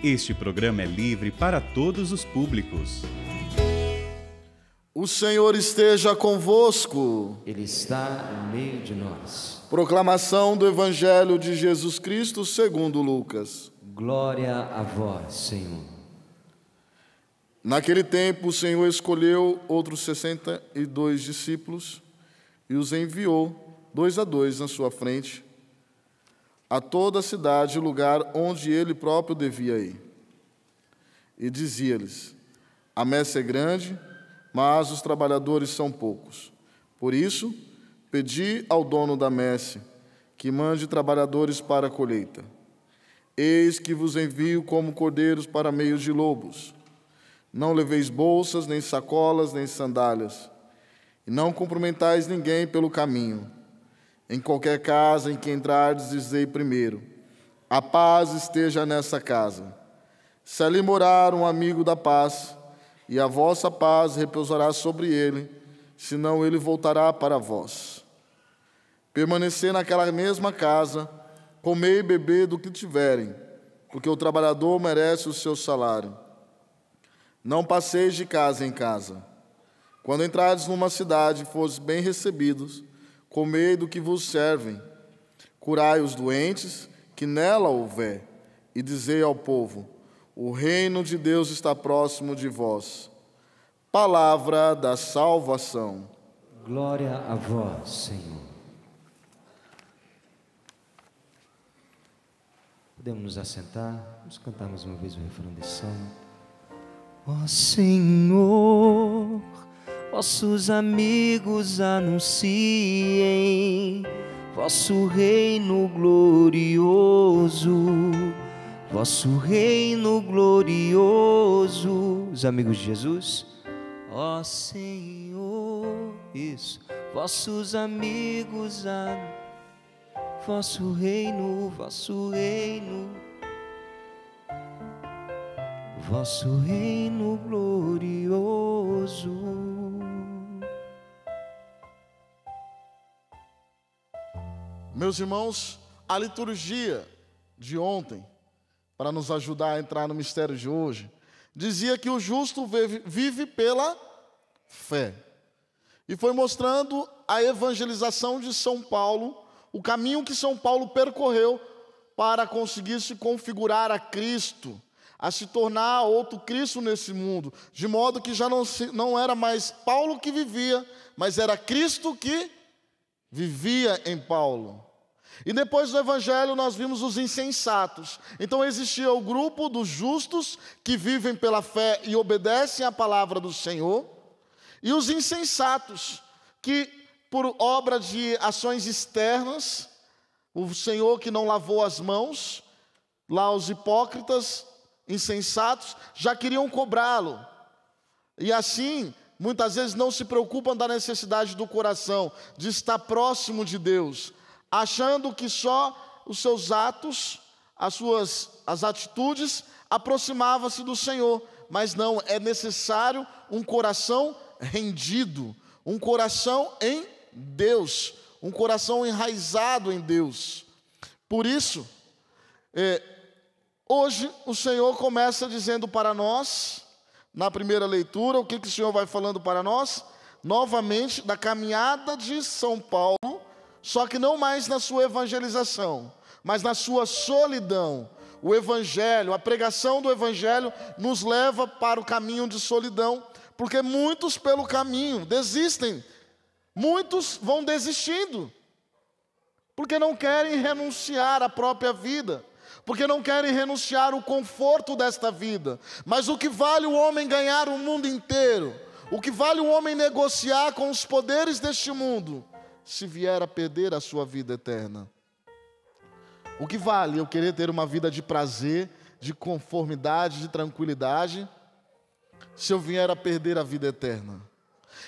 Este programa é livre para todos os públicos. O Senhor esteja convosco. Ele está no meio de nós. Proclamação do Evangelho de Jesus Cristo segundo Lucas. Glória a vós, Senhor. Naquele tempo o Senhor escolheu outros 62 discípulos e os enviou 2 a 2 na sua frente a toda a cidade e lugar onde ele próprio devia ir. E dizia-lhes: a messe é grande, mas os trabalhadores são poucos. Por isso, pedi ao dono da messe que mande trabalhadores para a colheita. Eis que vos envio como cordeiros para meio de lobos. Não leveis bolsas, nem sacolas, nem sandálias, e não cumprimentais ninguém pelo caminho. Em qualquer casa em que entrardes, dizei primeiro: a paz esteja nessa casa. Se ali morar um amigo da paz, e a vossa paz repousará sobre ele, senão ele voltará para vós. Permanecer naquela mesma casa, comer e beber do que tiverem, porque o trabalhador merece o seu salário. Não passeis de casa em casa. Quando entrardes numa cidade e fores bem recebidos, comei do que vos servem. Curai os doentes que nela houver, e dizei ao povo: o reino de Deus está próximo de vós. Palavra da salvação. Glória a vós, Senhor. Podemos nos assentar, vamos cantar mais uma vez o refrão desse salmo. Ó Senhor, vossos amigos anunciem vosso reino glorioso, vosso reino glorioso. Os amigos de Jesus. Ó Senhor, isso, vossos amigos vosso reino, vosso reino glorioso. Meus irmãos, a liturgia de ontem, para nos ajudar a entrar no mistério de hoje, dizia que o justo vive pela fé. E foi mostrando a evangelização de São Paulo, o caminho que São Paulo percorreu para conseguir se configurar a Cristo, a se tornar outro Cristo nesse mundo, de modo que já não era mais Paulo que vivia, mas era Cristo que vivia em Paulo. E depois do Evangelho nós vimos os insensatos. Então existia o grupo dos justos que vivem pela fé e obedecem à palavra do Senhor, e os insensatos que, por obra de ações externas, o Senhor que não lavou as mãos, lá os hipócritas, insensatos, já queriam cobrá-lo. E assim, muitas vezes não se preocupam da necessidade do coração, de estar próximo de Deus, achando que só os seus atos, as atitudes, aproximavam-se do Senhor. Mas não, é necessário um coração rendido, um coração em Deus, um coração enraizado em Deus. Por isso, hoje o Senhor começa dizendo para nós, na primeira leitura, o que o Senhor vai falando para nós? Novamente, da caminhada de São Paulo, só que não mais na sua evangelização, mas na sua solidão. O Evangelho, a pregação do Evangelho nos leva para o caminho de solidão, porque muitos pelo caminho desistem, muitos vão desistindo, porque não querem renunciar à própria vida, porque não querem renunciar ao conforto desta vida. Mas o que vale o homem ganhar o mundo inteiro? O que vale o homem negociar com os poderes deste mundo, se vier a perder a sua vida eterna? O que vale eu querer ter uma vida de prazer, de conformidade, de tranquilidade, se eu vier a perder a vida eterna?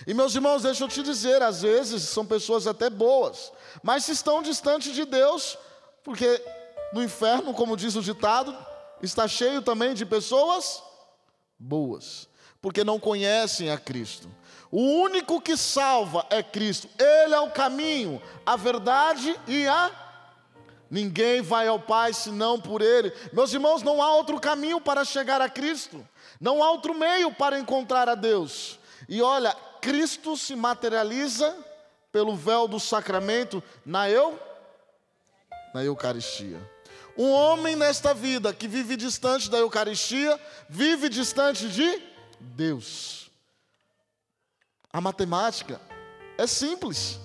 E meus irmãos, deixa eu te dizer, às vezes são pessoas até boas, mas se estão distantes de Deus, porque no inferno, como diz o ditado, está cheio também de pessoas boas, porque não conhecem a Cristo. O único que salva é Cristo. Ele é o caminho, a verdade e a Ninguém vai ao Pai senão por Ele. Meus irmãos, não há outro caminho para chegar a Cristo. Não há outro meio para encontrar a Deus. E olha, Cristo se materializa pelo véu do sacramento na Eucaristia. Um homem nesta vida que vive distante da Eucaristia, vive distante de Deus. A matemática é simples.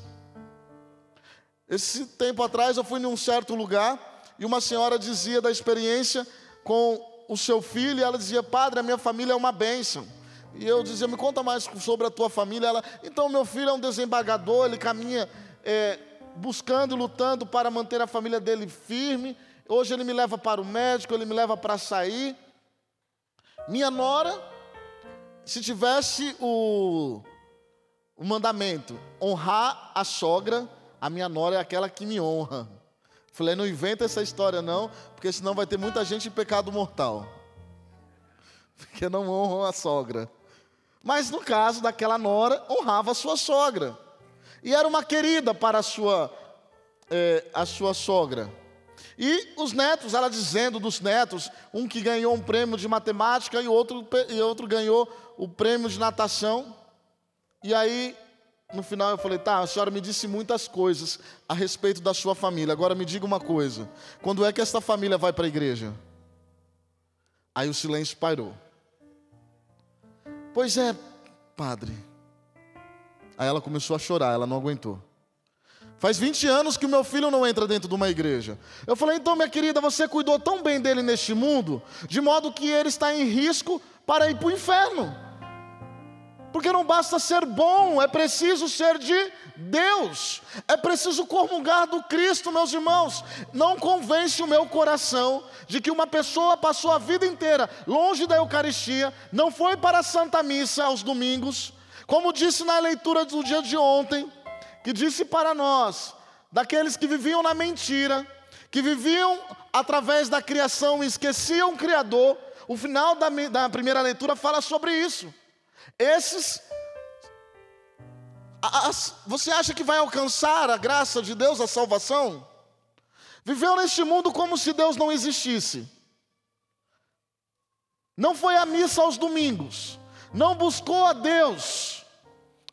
Esse tempo atrás eu fui em um certo lugar e uma senhora dizia da experiência com o seu filho, e ela dizia: padre, a minha família é uma bênção. E eu dizia: me conta mais sobre a tua família. Ela: então meu filho é um desembargador, ele caminha buscando e lutando para manter a família dele firme. Hoje ele me leva para o médico, ele me leva para sair. Minha nora, se tivesse o mandamento honrar a sogra, a minha nora é aquela que me honra. Falei: não inventa essa história não, porque senão vai ter muita gente em pecado mortal, porque não honram a sogra. Mas no caso daquela nora, honrava a sua sogra, e era uma querida para a sua sogra. E os netos, ela dizendo dos netos, um que ganhou um prêmio de matemática e outro ganhou o prêmio de natação. E aí, no final eu falei: tá, a senhora me disse muitas coisas a respeito da sua família. Agora me diga uma coisa: quando é que esta família vai para a igreja? Aí o silêncio pairou. Pois é, padre. Aí ela começou a chorar, ela não aguentou. Faz 20 anos que o meu filho não entra dentro de uma igreja. Eu falei: então, minha querida, você cuidou tão bem dele neste mundo, de modo que ele está em risco para ir para o inferno. Porque não basta ser bom, é preciso ser de Deus. É preciso comungar do Cristo, meus irmãos. Não convence o meu coração de que uma pessoa passou a vida inteira longe da Eucaristia, não foi para a Santa Missa aos domingos, como disse na leitura do dia de ontem, que disse para nós, daqueles que viviam na mentira, que viviam através da criação e esqueciam o Criador. O final da primeira leitura fala sobre isso. Você acha que vai alcançar a graça de Deus, a salvação? Viveu neste mundo como se Deus não existisse. Não foi à missa aos domingos. Não buscou a Deus.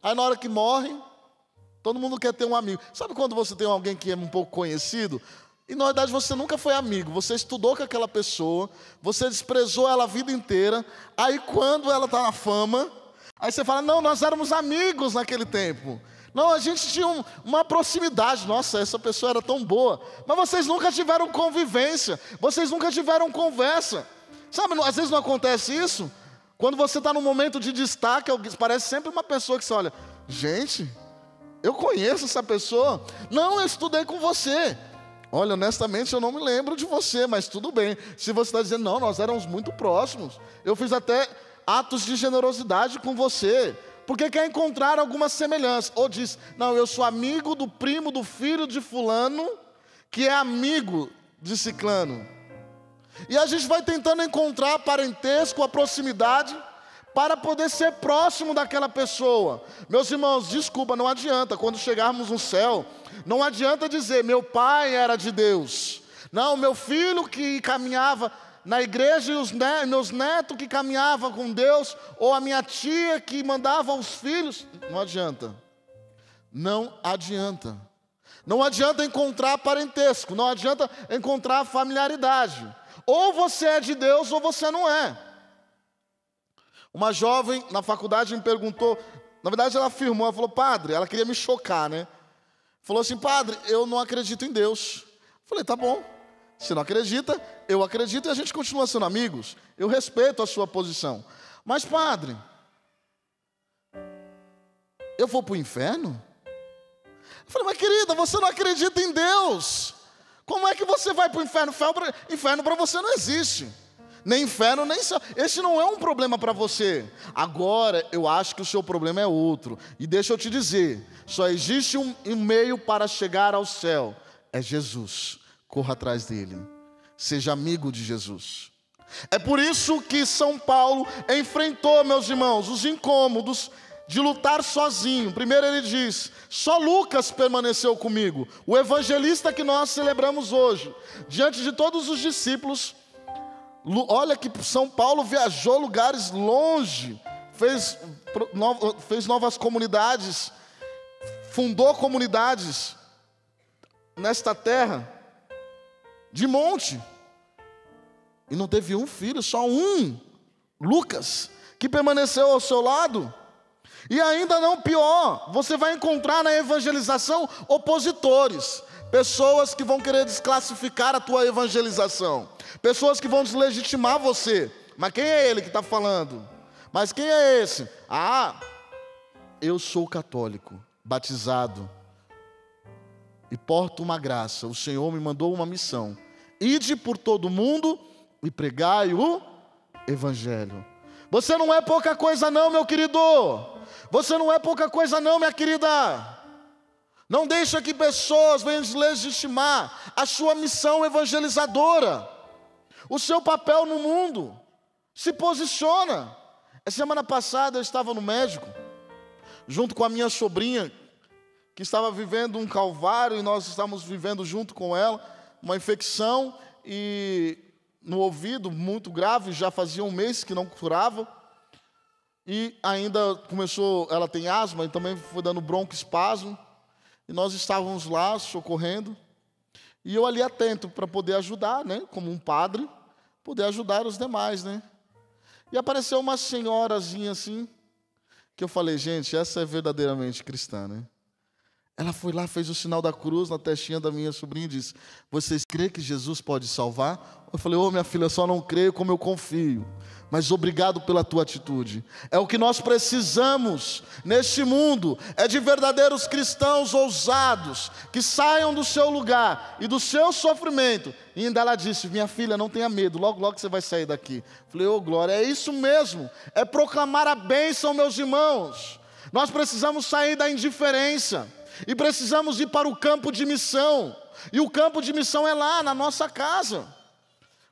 Aí na hora que morre, todo mundo quer ter um amigo. Sabe quando você tem alguém que é um pouco conhecido? E na verdade você nunca foi amigo. Você estudou com aquela pessoa, você desprezou ela a vida inteira. Aí quando ela está na fama, aí você fala: não, nós éramos amigos naquele tempo. Não, a gente tinha uma proximidade. Nossa, essa pessoa era tão boa. Mas vocês nunca tiveram convivência. Vocês nunca tiveram conversa. Sabe, às vezes não acontece isso? Quando você está num momento de destaque, parece sempre uma pessoa que você olha: gente, eu conheço essa pessoa. Não, eu estudei com você. Olha, honestamente eu não me lembro de você, mas tudo bem. Se você está dizendo: não, nós éramos muito próximos. Eu fiz até atos de generosidade com você. Porque quer encontrar alguma semelhança. Ou diz: não, eu sou amigo do primo do filho de fulano, que é amigo de ciclano. E a gente vai tentando encontrar parentesco, a proximidade, para poder ser próximo daquela pessoa. Meus irmãos, desculpa, não adianta. Quando chegarmos no céu, não adianta dizer: meu pai era de Deus. Não, meu filho que caminhava na igreja e os meus netos que caminhavam com Deus, ou a minha tia que mandava os filhos. Não adianta. Não adianta. Não adianta encontrar parentesco, não adianta encontrar familiaridade. Ou você é de Deus ou você não é. Uma jovem na faculdade me perguntou, na verdade ela afirmou, ela falou: padre, ela queria me chocar, né? Falou assim: padre, eu não acredito em Deus. Falei: tá bom, se não acredita, eu acredito e a gente continua sendo amigos. Eu respeito a sua posição. Mas padre, eu vou para o inferno? Eu falei: mas querida, você não acredita em Deus. Como é que você vai para o inferno? Inferno para você não existe. Nem inferno, nem céu. Esse não é um problema para você. Agora, eu acho que o seu problema é outro. E deixa eu te dizer, só existe um meio para chegar ao céu. É Jesus. Corra atrás dele. Seja amigo de Jesus. É por isso que São Paulo enfrentou, meus irmãos, os incômodos de lutar sozinho. Primeiro ele diz, só Lucas permaneceu comigo. O evangelista que nós celebramos hoje, diante de todos os discípulos. Olha que São Paulo viajou lugares longe, fez novas comunidades, fundou comunidades nesta terra, de monte. E não teve um filho, só um, Lucas, que permaneceu ao seu lado. E ainda não pior, você vai encontrar na evangelização opositores, pessoas que vão querer desclassificar a tua evangelização, pessoas que vão deslegitimar você. Mas quem é ele que está falando? Mas quem é esse? Ah, eu sou católico, batizado, e porto uma graça. O Senhor me mandou uma missão: ide por todo mundo e pregai o evangelho. Você não é pouca coisa não, meu querido. Você não é pouca coisa não, minha querida. Não deixa que pessoas venham deslegitimar a sua missão evangelizadora, o seu papel no mundo. Se posiciona. Essa semana passada eu estava no médico, junto com a minha sobrinha, que estava vivendo um calvário, e nós estávamos vivendo junto com ela, uma infecção no ouvido, muito grave, já fazia um mês que não curava, e ainda começou, ela tem asma, e também foi dando broncoespasmo, e nós estávamos lá, socorrendo, e eu ali atento para poder ajudar, né, como um padre, poder ajudar os demais, né. E apareceu uma senhorazinha assim, que eu falei, gente, essa é verdadeiramente cristã, né. Ela foi lá, fez o sinal da cruz na testinha da minha sobrinha e disse, vocês creem que Jesus pode salvar? Eu falei, minha filha, eu só não creio como eu confio, mas obrigado pela tua atitude. É o que nós precisamos neste mundo, é de verdadeiros cristãos ousados, que saiam do seu lugar e do seu sofrimento. E ainda ela disse, minha filha, não tenha medo, logo logo você vai sair daqui. Eu falei, glória, é isso mesmo, é proclamar a bênção, meus irmãos. Nós precisamos sair da indiferença e precisamos ir para o campo de missão. E o campo de missão é lá, na nossa casa.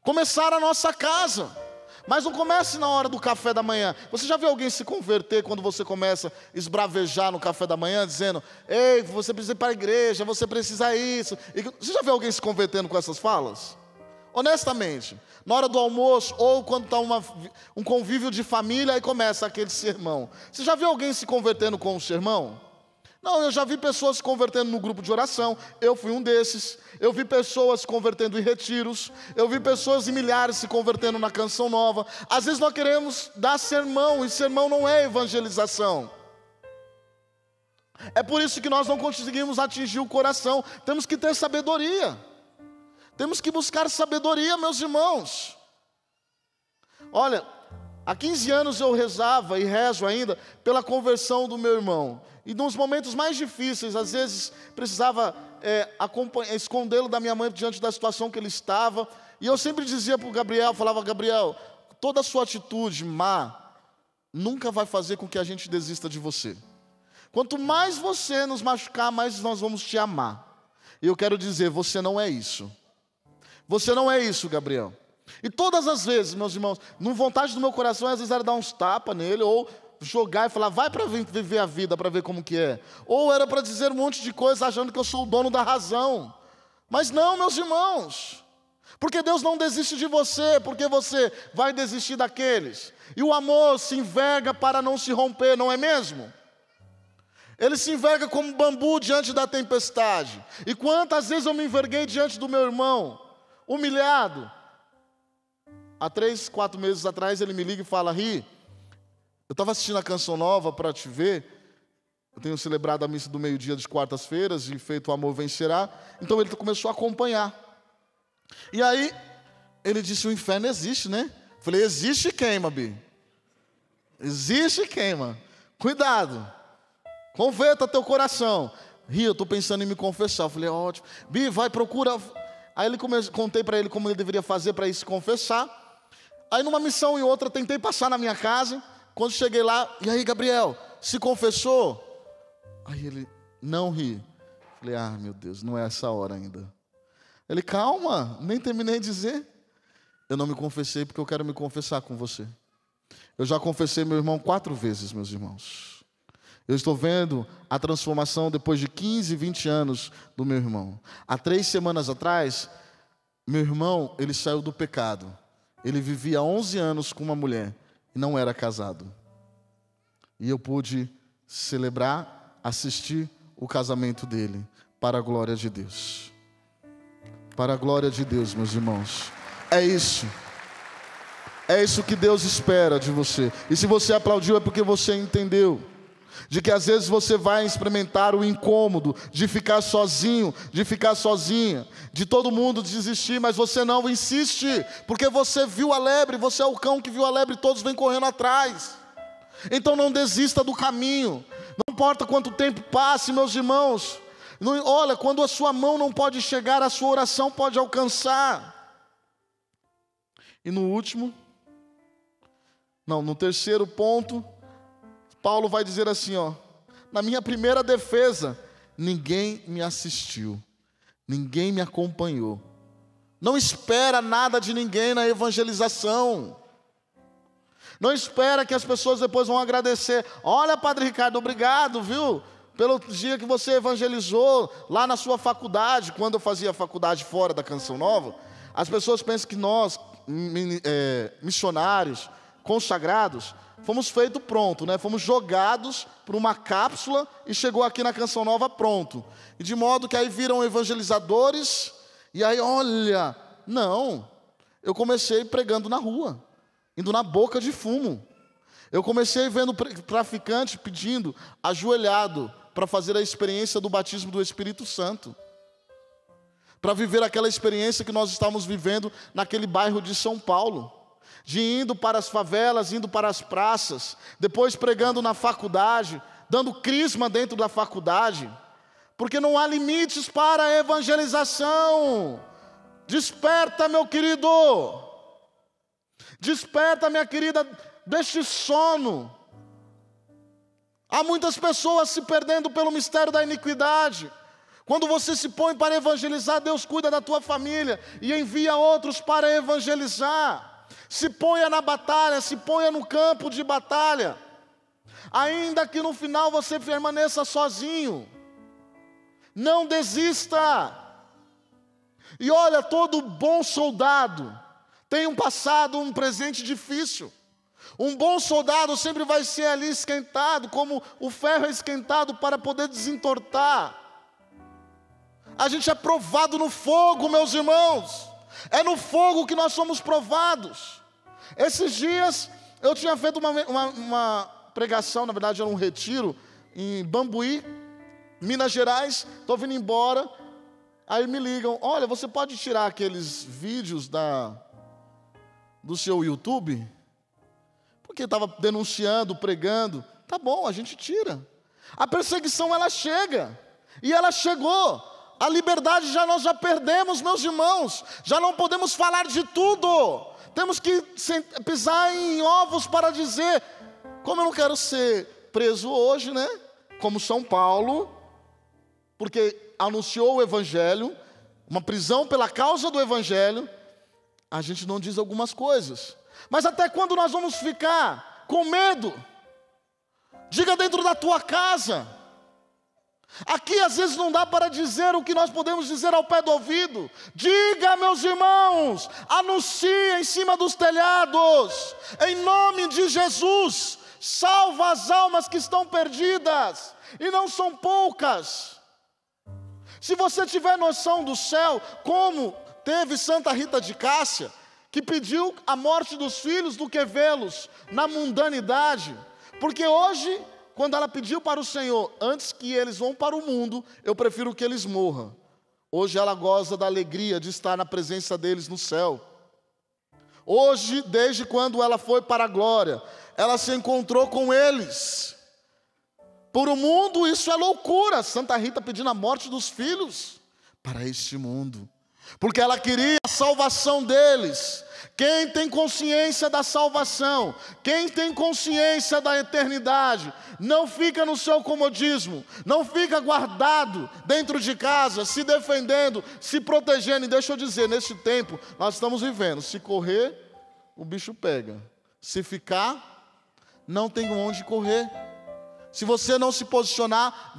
Começar a nossa casa. Mas não comece na hora do café da manhã. Você já viu alguém se converter quando você começa a esbravejar no café da manhã, dizendo, ei, você precisa ir para a igreja, você precisa isso. Você já viu alguém se convertendo com essas falas? Honestamente, na hora do almoço, ou quando está um convívio de família, aí começa aquele sermão. Você já viu alguém se convertendo com um sermão? Não, eu já vi pessoas se convertendo no grupo de oração, eu fui um desses. Eu vi pessoas se convertendo em retiros, eu vi pessoas em milhares se convertendo na Canção Nova. Às vezes nós queremos dar sermão, e sermão não é evangelização. É por isso que nós não conseguimos atingir o coração. Temos que ter sabedoria. Temos que buscar sabedoria, meus irmãos. Olha, há 15 anos eu rezava e rezo ainda pela conversão do meu irmão. E nos momentos mais difíceis, às vezes precisava escondê-lo da minha mãe diante da situação que ele estava. E eu sempre dizia para o Gabriel, falava, Gabriel, toda a sua atitude má nunca vai fazer com que a gente desista de você. Quanto mais você nos machucar, mais nós vamos te amar. E eu quero dizer, você não é isso. Você não é isso, Gabriel. E todas as vezes, meus irmãos, não vontade do meu coração, às vezes era dar uns tapas nele, ou jogar e falar, vai para viver a vida, para ver como que é. Ou era para dizer um monte de coisa, achando que eu sou o dono da razão. Mas não, meus irmãos. Porque Deus não desiste de você, porque você vai desistir daqueles. E o amor se enverga para não se romper, não é mesmo? Ele se enverga como bambu diante da tempestade. E quantas vezes eu me enverguei diante do meu irmão, humilhado. Há 3, 4 meses atrás ele me liga e fala, Ri, eu estava assistindo a Canção Nova para te ver. Eu tenho celebrado a missa do meio-dia de quartas-feiras e feito o amor vencerá. Então ele começou a acompanhar. E aí ele disse, o inferno existe, né? Eu falei, existe e queima, Bi. Existe e queima. Cuidado. Converta teu coração. Ri, eu estou pensando em me confessar. Eu falei, ótimo. Bi, vai, procura. Aí contei para ele como ele deveria fazer para ir se confessar. Aí numa missão e outra, tentei passar na minha casa. Quando cheguei lá, e aí, Gabriel, se confessou? Aí ele, não, Ri. Falei, meu Deus, não é essa hora ainda. Ele, calma, nem terminei de dizer. Eu não me confessei porque eu quero me confessar com você. Eu já confessei meu irmão 4 vezes, meus irmãos. Eu estou vendo a transformação depois de 15, 20 anos do meu irmão. Há 3 semanas atrás, meu irmão, ele saiu do pecado. Ele vivia 11 anos com uma mulher e não era casado. E eu pude celebrar, assistir o casamento dele, para a glória de Deus. Para a glória de Deus, meus irmãos. É isso. É isso que Deus espera de você. E se você aplaudiu é porque você entendeu. De que às vezes você vai experimentar o incômodo de ficar sozinho, de ficar sozinha, de todo mundo desistir, mas você não insiste, porque você viu a lebre, você é o cão que viu a lebre, todos vêm correndo atrás. Então não desista do caminho, não importa quanto tempo passe, meus irmãos. Olha, quando a sua mão não pode chegar, a sua oração pode alcançar. E no terceiro ponto, Paulo vai dizer assim, na minha primeira defesa, ninguém me assistiu, ninguém me acompanhou. Não espera nada de ninguém na evangelização. Não espera que as pessoas depois vão agradecer. Olha, Padre Ricardo, obrigado, viu? Pelo dia que você evangelizou lá na sua faculdade. Quando eu fazia faculdade fora da Canção Nova, as pessoas pensam que nós, missionários, consagrados, fomos feitos pronto, né? Fomos jogados por uma cápsula e chegou aqui na Canção Nova pronto. E de modo que aí viram evangelizadores, e aí, olha, não. Eu comecei pregando na rua, indo na boca de fumo. Eu comecei vendo traficante pedindo, ajoelhado, para fazer a experiência do batismo do Espírito Santo. Para viver aquela experiência que nós estávamos vivendo naquele bairro de São Paulo. De indo para as favelas, indo para as praças, depois pregando na faculdade, dando crisma dentro da faculdade, porque não há limites para a evangelização. Desperta, meu querido, desperta, minha querida, deste sono. Há muitas pessoas se perdendo pelo mistério da iniquidade. Quando você se põe para evangelizar, Deus cuida da tua família e envia outros para evangelizar. Se ponha na batalha, se ponha no campo de batalha, ainda que no final você permaneça sozinho. Não desista. E olha, todo bom soldado tem um passado, um presente difícil. Um bom soldado sempre vai ser ali esquentado, como o ferro é esquentado para poder desentortar. A gente é provado no fogo, meus irmãos. É no fogo que nós somos provados. Esses dias eu tinha feito uma pregação, na verdade era um retiro, em Bambuí, Minas Gerais. Estou vindo embora, aí me ligam, olha, você pode tirar aqueles vídeos do seu YouTube? Porque estava denunciando, pregando. Tá bom, a gente tira. A perseguição ela chega, e ela chegou. A liberdade nós já perdemos, meus irmãos. Já não podemos falar de tudo. Temos que pisar em ovos para dizer, como eu não quero ser preso hoje, né? Como São Paulo, porque anunciou o Evangelho, uma prisão pela causa do Evangelho, a gente não diz algumas coisas. Mas até quando nós vamos ficar com medo? Diga dentro da tua casa. Aqui às vezes não dá para dizer o que nós podemos dizer ao pé do ouvido. Diga, meus irmãos, anuncie em cima dos telhados, em nome de Jesus, salva as almas que estão perdidas, e não são poucas. Se você tiver noção do céu, como teve Santa Rita de Cássia, que pediu a morte dos filhos do que vê-los na mundanidade, porque hoje, quando ela pediu para o Senhor, antes que eles vão para o mundo, eu prefiro que eles morram. Hoje ela goza da alegria de estar na presença deles no céu. Hoje, desde quando ela foi para a glória, ela se encontrou com eles. Por o mundo isso é loucura. Santa Rita pedindo a morte dos filhos para este mundo, porque ela queria a salvação deles. Quem tem consciência da salvação, quem tem consciência da eternidade, não fica no seu comodismo, não fica guardado dentro de casa, se defendendo, se protegendo. E deixa eu dizer, nesse tempo nós estamos vivendo, se correr, o bicho pega. Se ficar, não tem onde correr. Se você não se posicionar,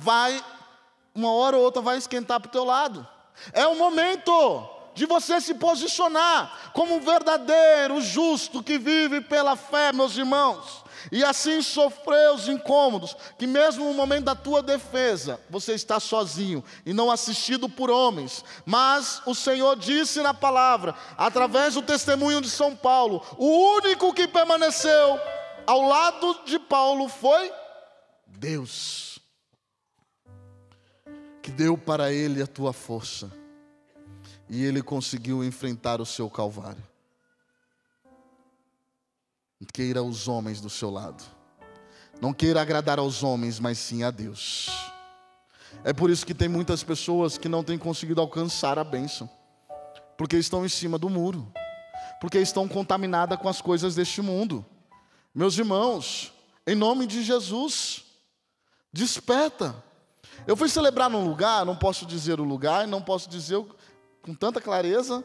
uma hora ou outra vai esquentar para o teu lado. É o momento de você se posicionar como um verdadeiro justo que vive pela fé, meus irmãos. E assim sofrer os incômodos, que mesmo no momento da tua defesa, você está sozinho e não assistido por homens. Mas o Senhor disse na palavra, através do testemunho de São Paulo, o único que permaneceu ao lado de Paulo foi Deus, que deu para ele a tua força. E ele conseguiu enfrentar o seu Calvário. Queira os homens do seu lado. Não queira agradar aos homens, mas sim a Deus. É por isso que tem muitas pessoas que não têm conseguido alcançar a bênção. Porque estão em cima do muro. Porque estão contaminadas com as coisas deste mundo. Meus irmãos, em nome de Jesus, desperta. Eu fui celebrar num lugar, não posso dizer o lugar, não posso dizer com tanta clareza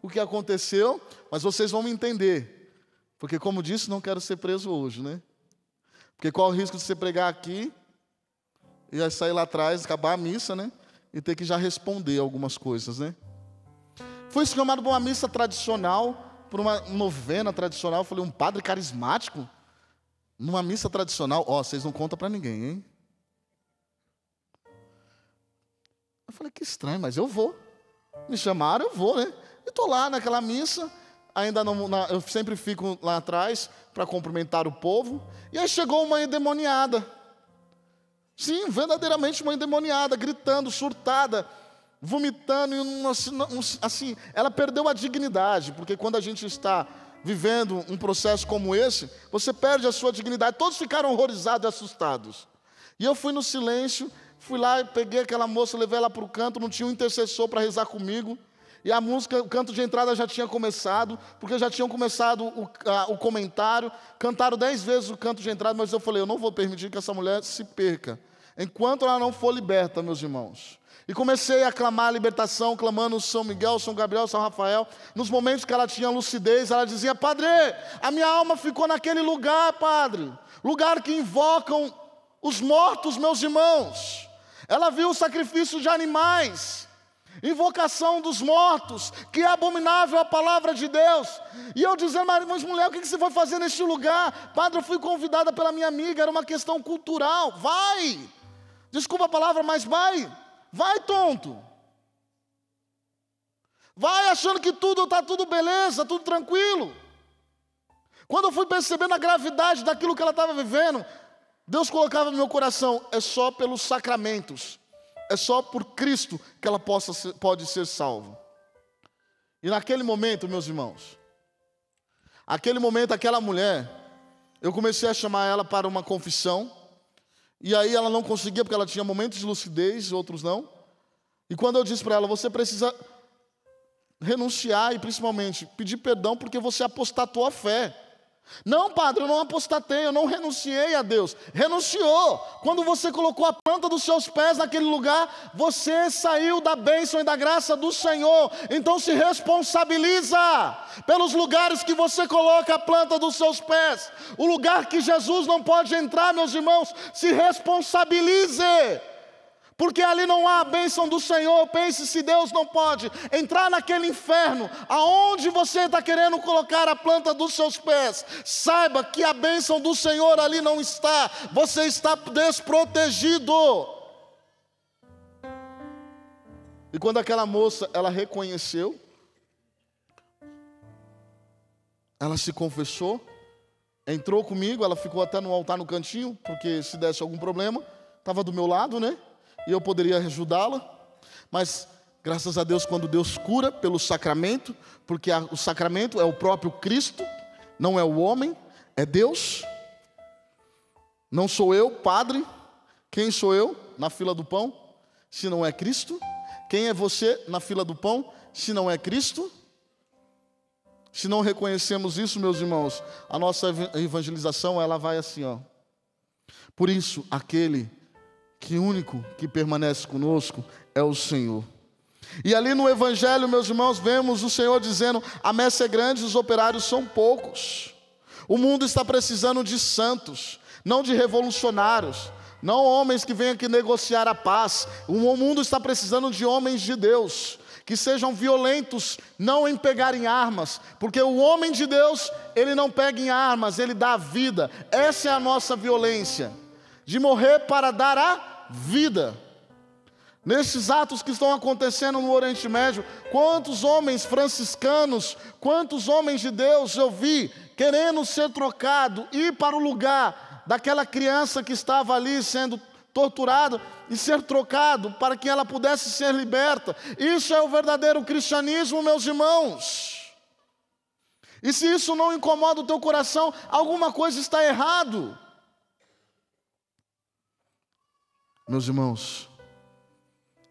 o que aconteceu, mas vocês vão me entender. Porque, como disse, não quero ser preso hoje, né? Porque qual o risco de você pregar aqui e aí sair lá atrás, acabar a missa, né? E ter que já responder algumas coisas, né? Fui chamado para uma missa tradicional, por uma novena tradicional. Eu falei, um padre carismático? Numa missa tradicional? Vocês não contam para ninguém, hein? Eu falei, que estranho, mas eu vou. Me chamaram, eu vou, né? E estou lá naquela missa. Ainda não, eu sempre fico lá atrás para cumprimentar o povo. E aí chegou uma endemoniada. Sim, verdadeiramente uma endemoniada, gritando, surtada, vomitando. Assim, ela perdeu a dignidade, porque quando a gente está vivendo um processo como esse, você perde a sua dignidade. Todos ficaram horrorizados e assustados. E eu fui no silêncio, fui lá, peguei aquela moça, levei ela para o canto, não tinha um intercessor para rezar comigo. E a música, o canto de entrada já tinha começado, porque já tinham começado o comentário, cantaram 10 vezes o canto de entrada, mas eu falei, eu não vou permitir que essa mulher se perca, enquanto ela não for liberta, meus irmãos. E comecei a clamar a libertação, clamando São Miguel, São Gabriel, São Rafael. Nos momentos que ela tinha lucidez, ela dizia, padre, a minha alma ficou naquele lugar, padre, lugar que invocam os mortos, meus irmãos. Ela viu o sacrifício de animais, invocação dos mortos, que é abominável a palavra de Deus. E eu dizendo, mas mulher, o que você foi fazer neste lugar? Padre, eu fui convidada pela minha amiga, era uma questão cultural. Vai, desculpa a palavra, mas vai tonto. Vai achando que está tudo beleza, tudo tranquilo. Quando eu fui percebendo a gravidade daquilo que ela estava vivendo, Deus colocava no meu coração, é só pelos sacramentos, é só por Cristo que ela pode ser salva. E naquele momento, meus irmãos, aquela mulher, eu comecei a chamar ela para uma confissão, e aí ela não conseguia, porque ela tinha momentos de lucidez, outros não. E quando eu disse para ela, você precisa renunciar e principalmente pedir perdão, porque você apostatou a fé. Não, padre, eu não apostatei, eu não renunciei a Deus. Renunciou. Quando você colocou a planta dos seus pés naquele lugar, você saiu da bênção e da graça do Senhor. Então se responsabiliza pelos lugares que você coloca a planta dos seus pés. O lugar que Jesus não pode entrar, meus irmãos, se responsabilize. Porque ali não há a bênção do Senhor. Pense se Deus não pode entrar naquele inferno, aonde você está querendo colocar a planta dos seus pés. Saiba que a bênção do Senhor ali não está. Você está desprotegido. E quando aquela moça, ela reconheceu, ela se confessou, entrou comigo, ela ficou até no altar no cantinho, porque se desse algum problema, estava do meu lado, né? E eu poderia ajudá-la, mas graças a Deus, quando Deus cura pelo sacramento, porque o sacramento é o próprio Cristo, não é o homem, é Deus. Não sou eu, padre. Quem sou eu na fila do pão, se não é Cristo? Quem é você na fila do pão, se não é Cristo? Se não reconhecemos isso, meus irmãos, a nossa evangelização, ela vai assim, ó. Por isso, aquele que único que permanece conosco é o Senhor. E ali no Evangelho, meus irmãos, vemos o Senhor dizendo, a messe é grande, os operários são poucos. O mundo está precisando de santos, não de revolucionários. não homens que venham aqui negociar a paz. O mundo está precisando de homens de Deus, que sejam violentos, não em pegarem armas, porque o homem de Deus, ele não pega em armas, ele dá a vida. Essa é a nossa violência, de morrer para dar a vida. Nesses atos que estão acontecendo no Oriente Médio, quantos homens franciscanos, quantos homens de Deus eu vi querendo ser trocado, ir para o lugar daquela criança que estava ali sendo torturada e ser trocado para que ela pudesse ser liberta. Isso é o verdadeiro cristianismo, meus irmãos. E se isso não incomoda o teu coração, alguma coisa está errado. Meus irmãos,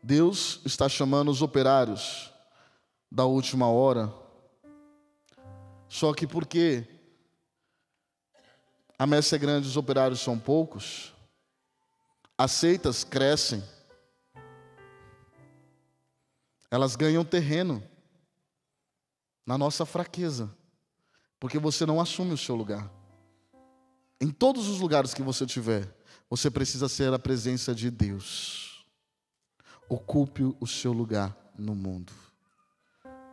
Deus está chamando os operários da última hora, só que porque a messe é grande e os operários são poucos, as seitas crescem, elas ganham terreno na nossa fraqueza, porque você não assume o seu lugar. Em todos os lugares que você tiver, você precisa ser a presença de Deus. Ocupe o seu lugar no mundo.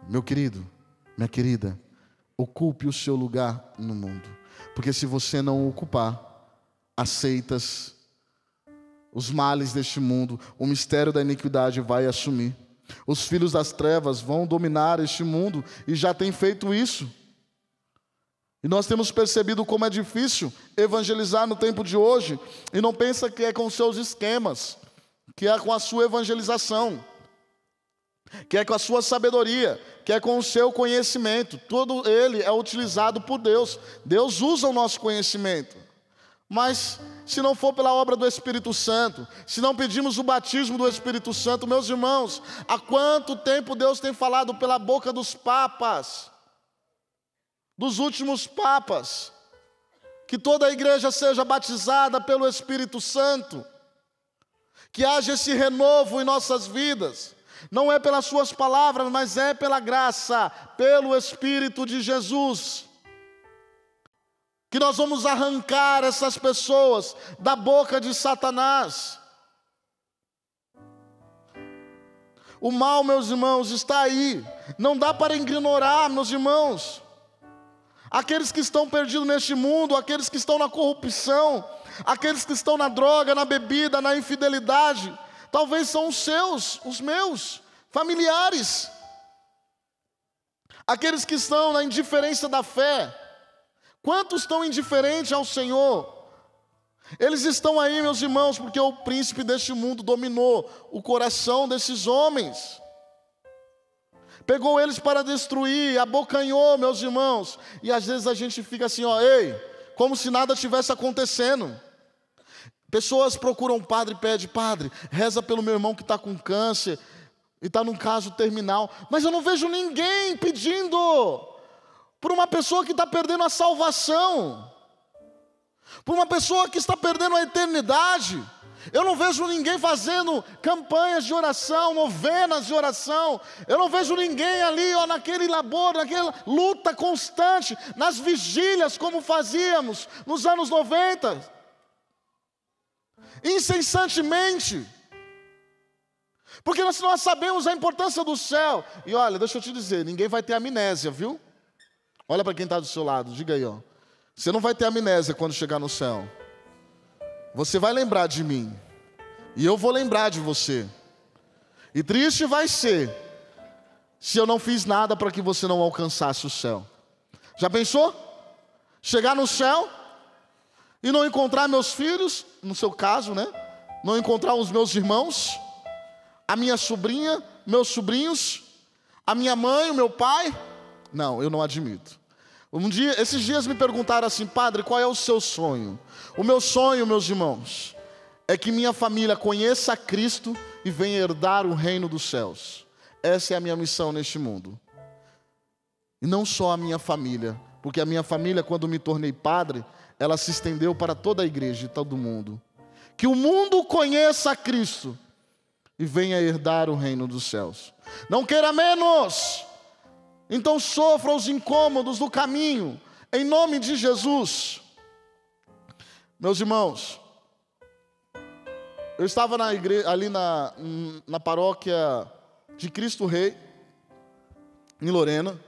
Meu querido, minha querida, ocupe o seu lugar no mundo. Porque se você não ocupar, as seitas, os males deste mundo, o mistério da iniquidade vai assumir. Os filhos das trevas vão dominar este mundo e já tem feito isso. E nós temos percebido como é difícil evangelizar no tempo de hoje. E não pensa que é com seus esquemas, que é com a sua evangelização, que é com a sua sabedoria, que é com o seu conhecimento. Todo ele é utilizado por Deus. Deus usa o nosso conhecimento. Mas se não for pela obra do Espírito Santo, se não pedimos o batismo do Espírito Santo, meus irmãos, há quanto tempo Deus tem falado pela boca dos papas, dos últimos papas, que toda a igreja seja batizada pelo Espírito Santo, que haja esse renovo em nossas vidas. Não é pelas suas palavras, mas é pela graça, pelo Espírito de Jesus, que nós vamos arrancar essas pessoas da boca de Satanás. O mal, meus irmãos, está aí. Não dá para ignorar, meus irmãos. Aqueles que estão perdidos neste mundo, aqueles que estão na corrupção, aqueles que estão na droga, na bebida, na infidelidade, talvez são os seus, os meus familiares. Aqueles que estão na indiferença da fé. Quantos estão indiferentes ao Senhor? Eles estão aí, meus irmãos, porque o príncipe deste mundo dominou o coração desses homens. Pegou eles para destruir, abocanhou, meus irmãos. E às vezes a gente fica assim, ó, ei, como se nada tivesse acontecendo. Pessoas procuram um padre e pedem, padre, reza pelo meu irmão que está com câncer e está num caso terminal. Mas eu não vejo ninguém pedindo por uma pessoa que está perdendo a salvação, por uma pessoa que está perdendo a eternidade. Eu não vejo ninguém fazendo campanhas de oração, novenas de oração. Eu não vejo ninguém ali, ó, naquele labor, naquela luta constante, nas vigílias como fazíamos nos anos 90. Incessantemente. Porque nós sabemos a importância do céu. E olha, deixa eu te dizer, ninguém vai ter amnésia, viu? Olha para quem está do seu lado, diga aí, ó. Você não vai ter amnésia quando chegar no céu. Você vai lembrar de mim. E eu vou lembrar de você. E triste vai ser se eu não fiz nada para que você não alcançasse o céu. Já pensou? Chegar no céu e não encontrar meus filhos, no seu caso, né? Não encontrar os meus irmãos, a minha sobrinha, meus sobrinhos, a minha mãe, o meu pai. Não, eu não admito. Esses dias me perguntaram assim, padre, qual é o seu sonho? O meu sonho, meus irmãos, é que minha família conheça a Cristo e venha herdar o reino dos céus. Essa é a minha missão neste mundo. E não só a minha família, porque a minha família, quando me tornei padre, ela se estendeu para toda a igreja e todo mundo. Que o mundo conheça a Cristo e venha herdar o reino dos céus. Não queira menos. Então sofra os incômodos do caminho, em nome de Jesus. Meus irmãos, Eu estava na igreja, ali na paróquia de Cristo Rei, em Lorena,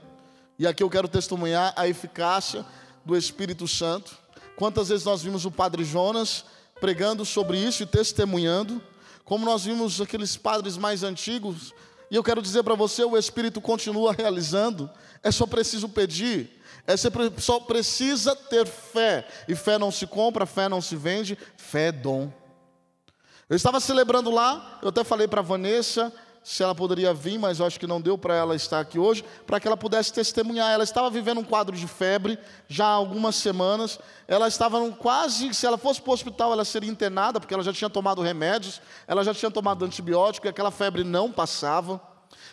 e aqui eu quero testemunhar a eficácia do Espírito Santo. Quantas vezes nós vimos o Padre Jonas pregando sobre isso e testemunhando, como nós vimos aqueles padres mais antigos, e eu quero dizer para você, o Espírito continua realizando, é só preciso pedir, só precisa ter fé, e fé não se compra, fé não se vende, fé é dom. Eu estava celebrando lá, eu até falei para a Vanessa se ela poderia vir, mas eu acho que não deu para ela estar aqui hoje, para que ela pudesse testemunhar. Ela estava vivendo um quadro de febre já há algumas semanas, ela estava quase, se ela fosse para o hospital ela seria internada, porque ela já tinha tomado remédios, ela já tinha tomado antibiótico, e aquela febre não passava.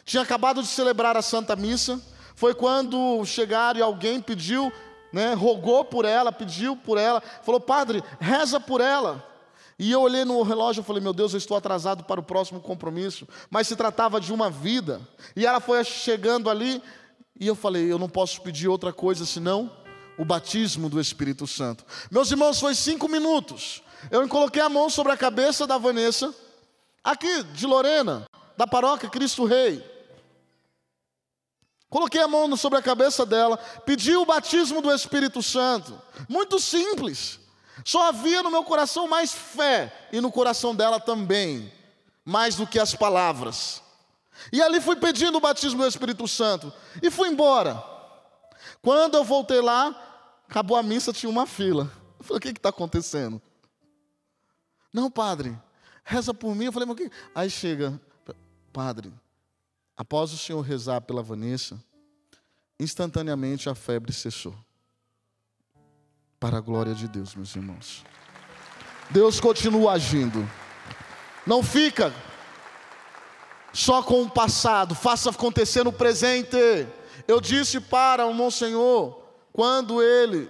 Tinha acabado de celebrar a Santa Missa, foi quando chegaram e alguém pediu, rogou por ela, pediu por ela, falou: padre, reza por ela. E eu olhei no relógio e falei: meu Deus, eu estou atrasado para o próximo compromisso. Mas se tratava de uma vida. E ela foi chegando ali, e eu falei: eu não posso pedir outra coisa senão o batismo do Espírito Santo. Meus irmãos, foi 5 minutos. Eu coloquei a mão sobre a cabeça da Vanessa, aqui de Lorena, da paróquia Cristo Rei. Coloquei a mão sobre a cabeça dela, pedi o batismo do Espírito Santo. Muito simples. Só havia no meu coração mais fé, e no coração dela também, mais do que as palavras. E ali fui pedindo o batismo do Espírito Santo, e fui embora. Quando eu voltei lá, acabou a missa, tinha uma fila. Eu falei: o que está acontecendo? Não, padre, reza por mim. Eu falei: mas o que? Aí chega: padre, após o senhor rezar pela Vanessa, instantaneamente a febre cessou. Para a glória de Deus, meus irmãos. Deus continua agindo. Não fica só com o passado, faça acontecer no presente. Eu disse para o Monsenhor, quando ele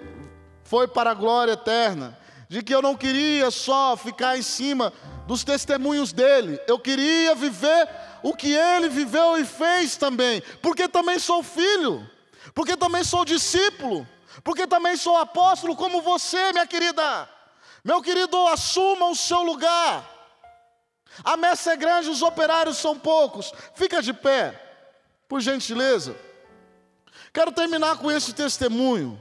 foi para a glória eterna, de que eu não queria só ficar em cima dos testemunhos dele, eu queria viver o que ele viveu e fez também, porque também sou filho, porque também sou discípulo, porque também sou apóstolo como você, minha querida. Meu querido, assuma o seu lugar. A messe é grande, os operários são poucos. Fica de pé, por gentileza. Quero terminar com esse testemunho.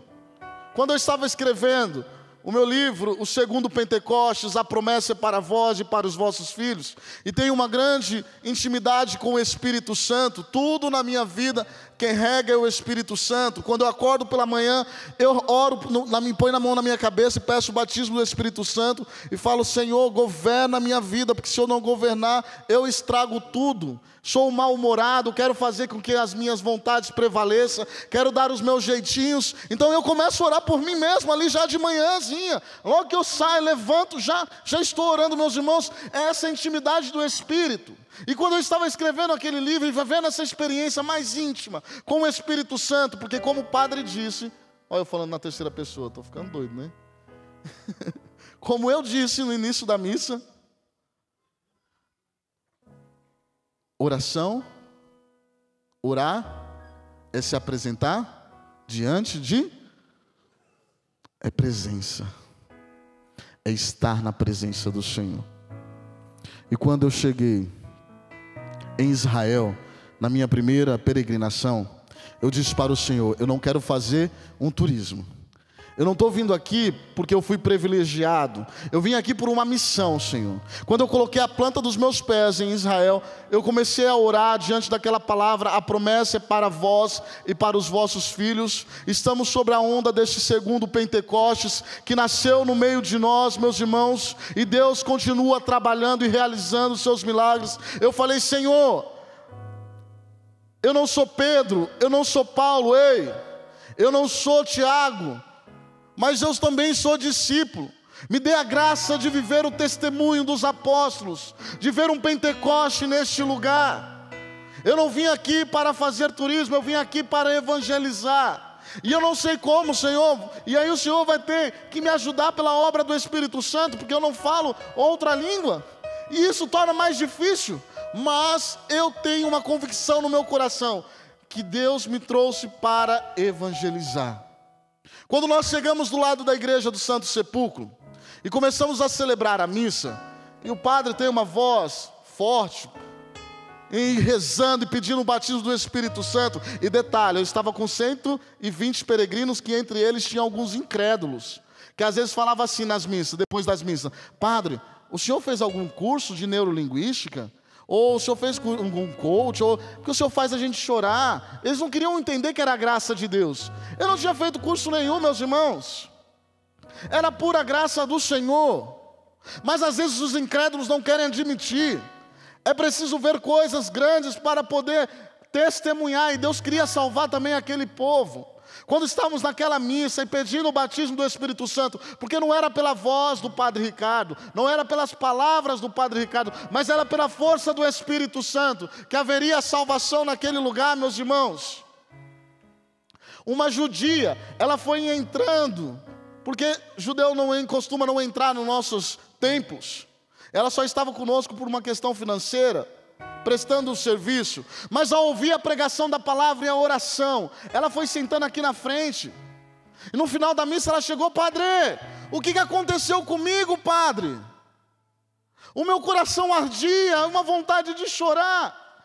Quando eu estava escrevendo o meu livro, o segundo Pentecostes, a promessa é para vós e para os vossos filhos, e tenho uma grande intimidade com o Espírito Santo, tudo na minha vida, quem rega é o Espírito Santo. Quando eu acordo pela manhã, eu oro, ponho a mão na minha cabeça e peço o batismo do Espírito Santo, e falo: Senhor, governa a minha vida, porque se eu não governar, eu estrago tudo. Sou mal-humorado, quero fazer com que as minhas vontades prevaleçam, quero dar os meus jeitinhos. Então eu começo a orar por mim mesmo ali já de manhãzinha. Logo que eu saio, levanto, já estou orando, meus irmãos. É essa intimidade do Espírito. E quando eu estava escrevendo aquele livro e vivendo essa experiência mais íntima com o Espírito Santo, porque como o padre disse, olha eu falando na terceira pessoa, estou ficando doido, né? Como eu disse no início da missa, oração, orar, é se apresentar diante de... é presença, é estar na presença do Senhor. E quando eu cheguei em Israel, na minha primeira peregrinação, eu disse para o Senhor: eu não quero fazer um turismo. Eu não estou vindo aqui porque eu fui privilegiado. Eu vim aqui por uma missão, Senhor. Quando eu coloquei a planta dos meus pés em Israel, eu comecei a orar diante daquela palavra: a promessa é para vós e para os vossos filhos. Estamos sobre a onda deste segundo Pentecostes, que nasceu no meio de nós, meus irmãos, e Deus continua trabalhando e realizando os seus milagres. Eu falei: Senhor, eu não sou Pedro, eu não sou Paulo, eu não sou Tiago, mas eu também sou discípulo. Me dê a graça de viver o testemunho dos apóstolos, de ver um Pentecoste neste lugar. Eu não vim aqui para fazer turismo, eu vim aqui para evangelizar. E eu não sei como, Senhor, e aí o Senhor vai ter que me ajudar pela obra do Espírito Santo, porque eu não falo outra língua, e isso torna mais difícil. Mas eu tenho uma convicção no meu coração, que Deus me trouxe para evangelizar. Quando nós chegamos do lado da igreja do Santo Sepulcro e começamos a celebrar a missa, e o padre tem uma voz forte, e rezando e pedindo o batismo do Espírito Santo. E detalhe, eu estava com 120 peregrinos, que entre eles tinha alguns incrédulos, que às vezes falavam assim nas missas, depois das missas: padre, o senhor fez algum curso de neurolinguística? Ou o senhor fez algum coach? Ou porque o senhor faz a gente chorar? Eles não queriam entender que era a graça de Deus. Eu não tinha feito curso nenhum, meus irmãos. Era pura graça do Senhor. Mas às vezes os incrédulos não querem admitir. É preciso ver coisas grandes para poder testemunhar. E Deus queria salvar também aquele povo. Quando estávamos naquela missa e pedindo o batismo do Espírito Santo, porque não era pela voz do Padre Ricardo, não era pelas palavras do Padre Ricardo, mas era pela força do Espírito Santo, que haveria salvação naquele lugar, meus irmãos. Uma judia, ela foi entrando, porque judeu costuma não entrar nos nossos templos. Ela só estava conosco por uma questão financeira, prestando o serviço. Mas ao ouvir a pregação da palavra e a oração, ela foi sentando aqui na frente. E no final da missa ela chegou: padre, o que aconteceu comigo, padre? O meu coração ardia, uma vontade de chorar.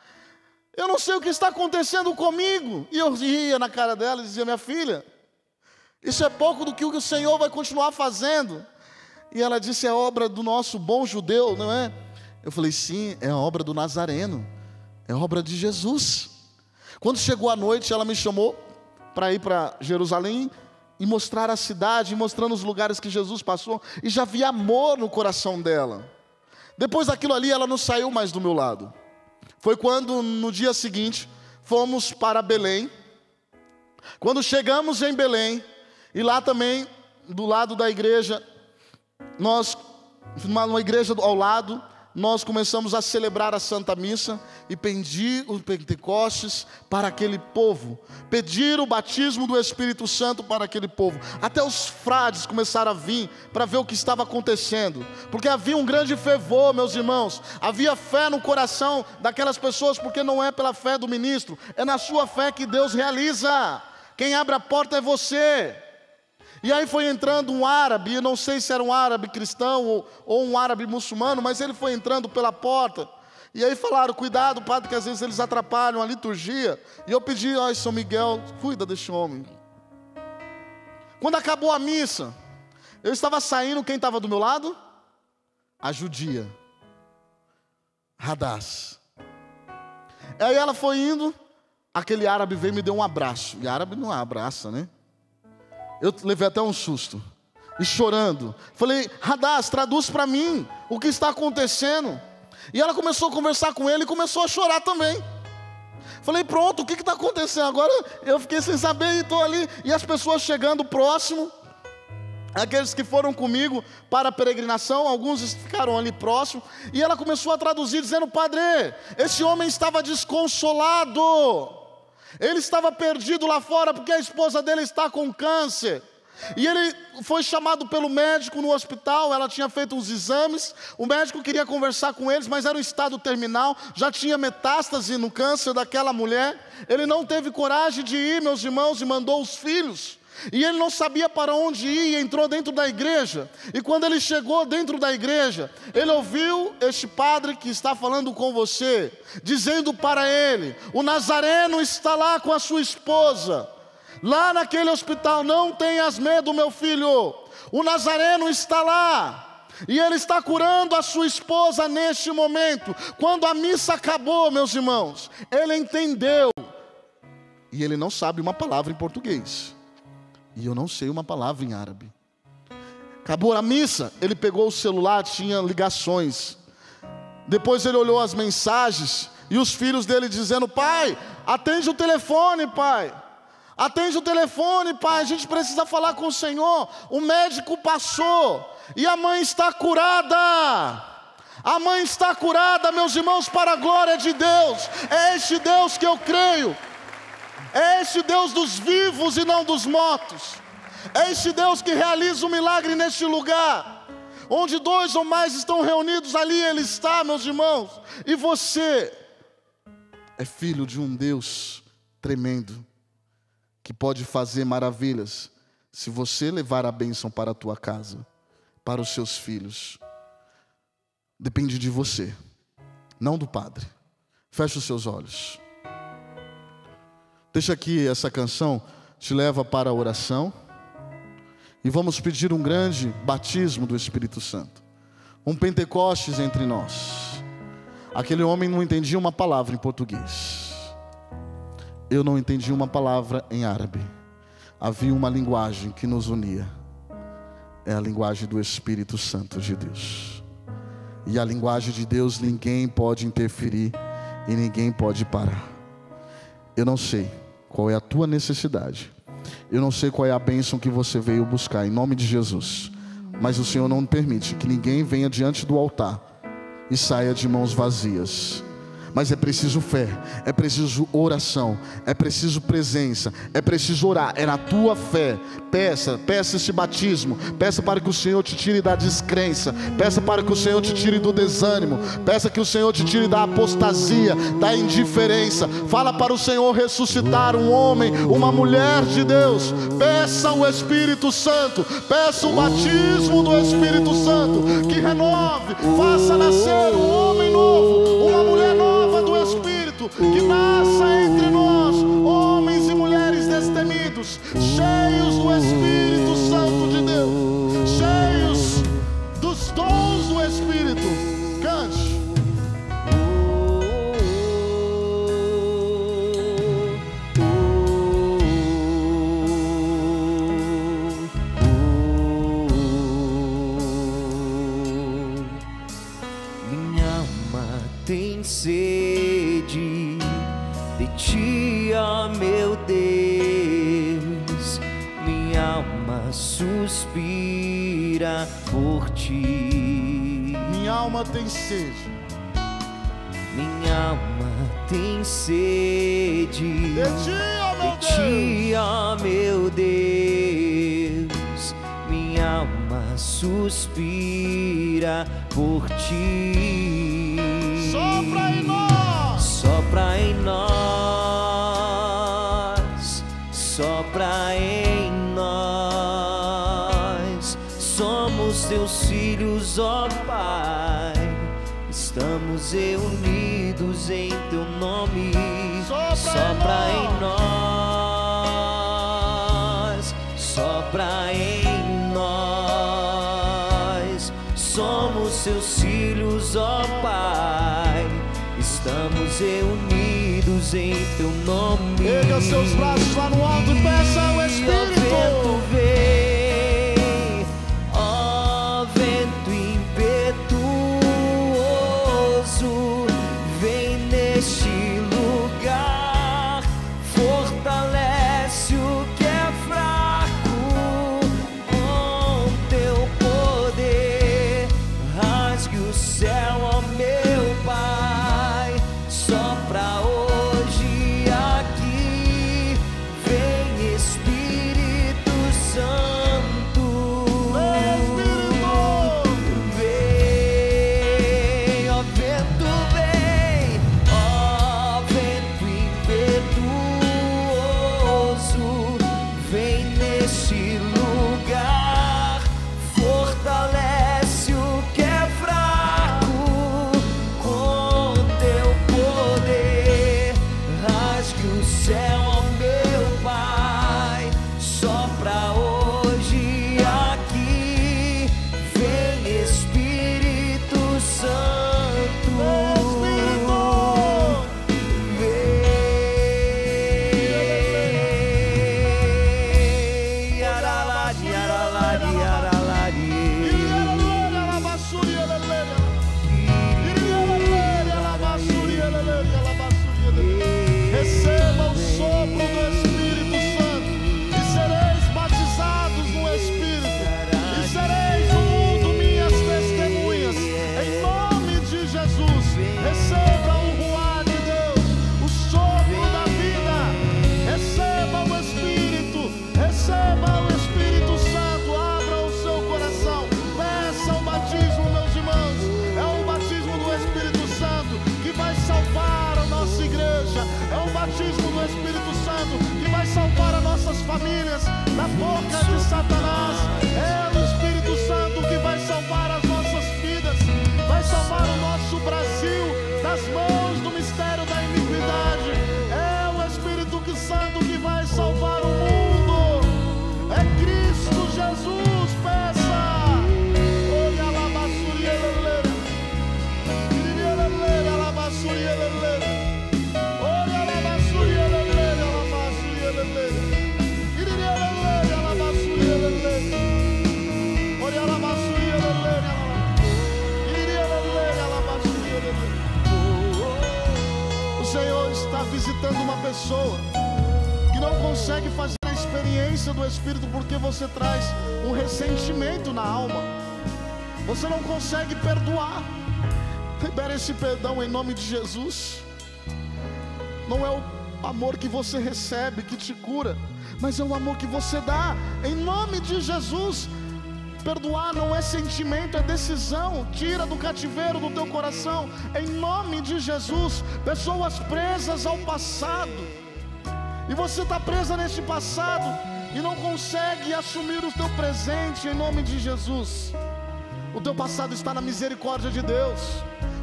Eu não sei o que está acontecendo comigo. E eu ria na cara dela e dizia: minha filha, isso é pouco do que o Senhor vai continuar fazendo. E ela disse: é obra do nosso bom judeu, não é? Eu falei: sim, é a obra do Nazareno, é a obra de Jesus. Quando chegou a noite, ela me chamou para ir para Jerusalém e mostrar a cidade, mostrando os lugares que Jesus passou, e já vi amor no coração dela. Depois daquilo ali, ela não saiu mais do meu lado. Foi quando, no dia seguinte, fomos para Belém. Quando chegamos em Belém, e lá também, do lado da igreja, numa igreja ao lado, nós começamos a celebrar a Santa Missa e pedir o Pentecostes para aquele povo, pedir o batismo do Espírito Santo para aquele povo. Até os frades começaram a vir para ver o que estava acontecendo, porque havia um grande fervor, meus irmãos, havia fé no coração daquelas pessoas, porque não é pela fé do ministro, é na sua fé que Deus realiza. Quem abre a porta é você. E aí foi entrando um árabe, eu não sei se era um árabe cristão ou um árabe muçulmano, mas ele foi entrando pela porta. E aí falaram: cuidado, padre, que às vezes eles atrapalham a liturgia. E eu pedi: ai, São Miguel, cuida deste homem. Quando acabou a missa, eu estava saindo, quem estava do meu lado? A judia, Radaz. Aí ela foi indo, aquele árabe veio e me deu um abraço. E árabe não abraça, né? Eu levei até um susto, e chorando, falei: Radaz, traduz para mim o que está acontecendo. E ela começou a conversar com ele e começou a chorar também. Falei: pronto, o que está acontecendo? Agora eu fiquei sem saber e estou ali. E as pessoas chegando próximo, aqueles que foram comigo para a peregrinação, alguns ficaram ali próximo. E ela começou a traduzir, dizendo: padre, esse homem estava desconsolado. Ele estava perdido lá fora porque a esposa dele está com câncer. E ele foi chamado pelo médico no hospital, ela tinha feito uns exames, o médico queria conversar com eles, mas era um estado terminal, já tinha metástase no câncer daquela mulher. Ele não teve coragem de ir, meus irmãos, e mandou os filhos. E ele não sabia para onde ir, e entrou dentro da igreja. E quando ele chegou dentro da igreja, ele ouviu este padre que está falando com você, dizendo para ele: o Nazareno está lá com a sua esposa, lá naquele hospital. Não tenhas medo, meu filho, o Nazareno está lá, e ele está curando a sua esposa neste momento. Quando a missa acabou, meus irmãos, ele entendeu. E ele não sabe uma palavra em português, e eu não sei uma palavra em árabe. Acabou a missa, ele pegou o celular, tinha ligações. Depois ele olhou as mensagens e os filhos dele dizendo: pai, atende o telefone, pai. Atende o telefone, pai, a gente precisa falar com o Senhor. O médico passou e a mãe está curada. A mãe está curada, meus irmãos, para a glória de Deus. É este Deus que eu creio. É este Deus dos vivos e não dos mortos. É este Deus que realiza um milagre neste lugar. Onde 2 ou mais estão reunidos, ali Ele está, meus irmãos. E você é filho de um Deus tremendo, que pode fazer maravilhas, se você levar a bênção para a tua casa, para os seus filhos. depende de você, não do padre. Feche os seus olhos. Deixa que essa canção te leva para a oração. E vamos pedir um grande batismo do Espírito Santo. Um Pentecostes entre nós. Aquele homem não entendia uma palavra em português. Eu não entendi uma palavra em árabe. Havia uma linguagem que nos unia. É a linguagem do Espírito Santo de Deus. E a linguagem de Deus ninguém pode interferir e ninguém pode parar. Eu não sei qual é a tua necessidade. Eu não sei qual é a bênção que você veio buscar, em nome de Jesus. Mas o Senhor não permite que ninguém venha diante do altar e saia de mãos vazias. Mas é preciso fé, é preciso oração, é preciso presença, é preciso orar. É na tua fé. Peça esse batismo. Peça para que o Senhor te tire da descrença. Peça para que o Senhor te tire do desânimo. Peça que o Senhor te tire da apostasia, da indiferença. Fala para o Senhor ressuscitar um homem, uma mulher de Deus. Peça o Espírito Santo. Peça o batismo do Espírito Santo, que renove, faça nascer um homem novo, uma mulher nova do Espírito, que nasça entre nós homens e mulheres destemidos, cheios do Espírito Santo de Deus, cheios dos dons do Espírito. Cante. Minha alma tem sede de ti, ó meu Deus. Minha alma suspira por ti. Minha alma tem sede. Minha alma tem sede De ti, ó meu de ti, ó meu Deus. Minha alma suspira por ti. Sopra em nós. Sopra em nós. Sopra em nós. Somos teus filhos, ó Pai. Estamos reunidos em teu nome. Sopra em nós. Sopra em nós. Somos seus filhos, ó Pai. Estamos reunidos em teu nome. Erga seus braços lá no alto e peça ao Espírito. Ó vento vem, ó vento impetuoso, vem neste lugar, fortalece o que é fraco com teu poder. Rasgue o céu, ó meu Pai, sopra hoje aqui. Vem Espírito Santo, vem, ó vento vem, ó vento impetuoso, vem neste lugar, fortalece o que é fraco com teu poder. Rasgue o céu, ó meu Pai, sopra hoje aqui. Vem Espírito Santo, vem. Aralari, aralari, aralari. Receba o sopro do Espírito Santo e sereis batizados no Espírito e sereis no mundo minhas testemunhas, em nome de Jesus. Receba o ruá de Deus, o sopro da vida. Receba o Espírito, receba o Espírito Santo. Abra o seu coração, peça o batismo, meus irmãos. É o batismo do Espírito Santo que vai salvar a nossa igreja. É o batismo do Espírito Santo que vai salvar as nossas famílias da boca de Satanás. É o Espírito Santo que vai salvar as nossas vidas, vai salvar Brasil das mãos do mistério da iniquidade. É o Espírito Santo que vai salvar o mundo. É Cristo Jesus, peça. Olha a labassuria leleira. Iria leleira, a labassuria leleira. Olha a labassuria leleira, a labassuria leleira. Iria leleira, a labassuria leleira. Olha a labassuria leleira. Iria leleira, a labassuria leleira. O Senhor está visitando uma pessoa que não consegue fazer a experiência do Espírito porque você traz um ressentimento na alma. Você não consegue perdoar. Libera esse perdão em nome de Jesus. Não é o amor que você recebe que te cura, mas é o amor que você dá em nome de Jesus. Perdoar não é sentimento, é decisão. Tira do cativeiro do teu coração em nome de Jesus. Pessoas presas ao passado, e você está presa neste passado e não consegue assumir o teu presente em nome de Jesus. O teu passado está na misericórdia de Deus.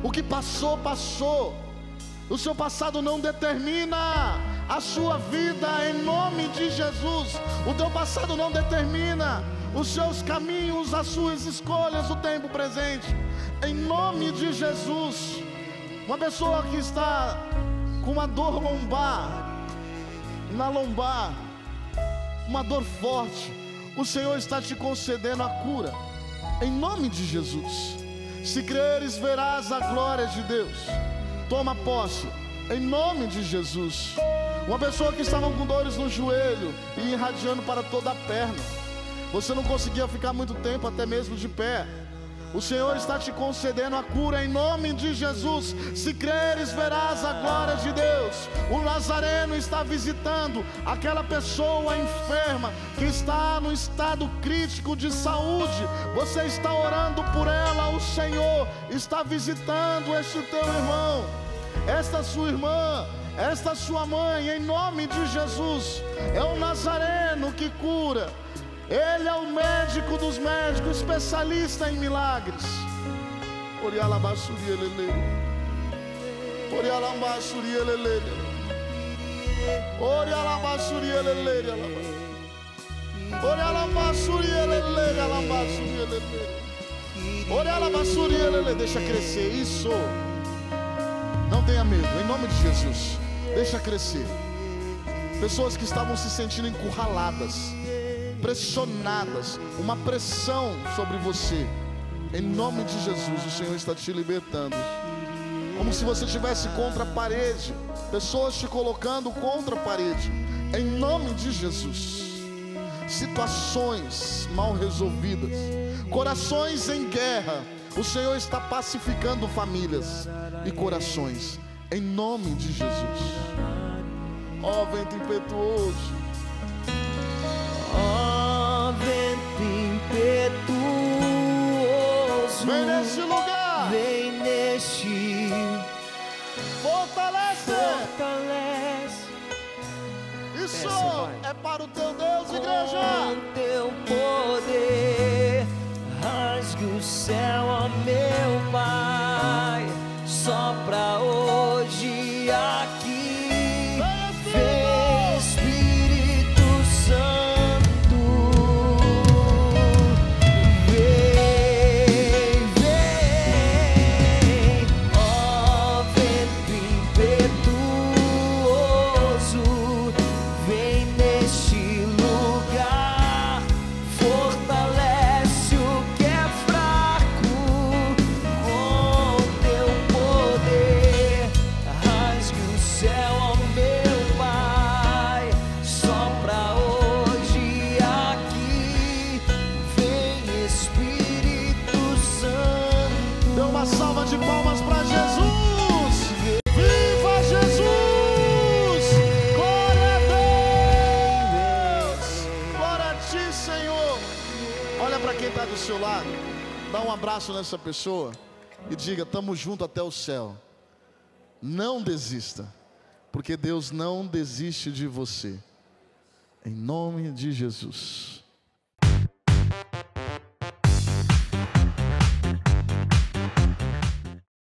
O que passou, passou. O seu passado não determina a sua vida em nome de Jesus. O teu passado não determina os seus caminhos, as suas escolhas, o tempo presente em nome de Jesus. Uma pessoa que está com uma dor lombar, na lombar, uma dor forte, o Senhor está te concedendo a cura em nome de Jesus. Se creres, verás a glória de Deus. Toma posse em nome de Jesus. Uma pessoa que estava com dores no joelho e irradiando para toda a perna, você não conseguia ficar muito tempo até mesmo de pé. O Senhor está te concedendo a cura em nome de Jesus. Se creres, verás a glória de Deus. O Nazareno está visitando aquela pessoa enferma que está no estado crítico de saúde. Você está orando por ela. O Senhor está visitando este teu irmão, esta sua irmã, esta sua mãe, em nome de Jesus. É o Nazareno que cura. Ele é o médico dos médicos, especialista em milagres. Orialabassuria lele. Orialabassuria lele. Orialabassuria lele. Orialabassuria lele. Alabassuria lele. Orialabassuria lele. Deixa crescer isso. Não tenha medo, em nome de Jesus. Deixa crescer. Pessoas que estavam se sentindo encurraladas, pressionadas, uma pressão sobre você, em nome de Jesus, o Senhor está te libertando. Como se você estivesse contra a parede, pessoas te colocando contra a parede, em nome de Jesus. Situações mal resolvidas, corações em guerra, o Senhor está pacificando famílias e corações, em nome de Jesus. Ó vento impetuoso, ó vento impetuoso, vem neste lugar, vem neste, fortalece. Isso é para o teu Deus, igreja. Com teu poder, rasgue o céu, ó meu Pai, sopra hoje aqui. Vem Espírito Santo, vem, vem, ó vento impetuoso, vem neste lugar, fortalece o que é fraco, com teu poder, rasgue o céu, ó meu Pai, sopra hoje aqui, vem Espírito Santo. Dê uma salva de palmas para Jesus. Viva Jesus! Glória a Deus! Glória a ti, Senhor. Olha para quem está do seu lado, dá um abraço nessa pessoa e diga: tamo junto até o céu. Não desista, porque Deus não desiste de você. Em nome de Jesus.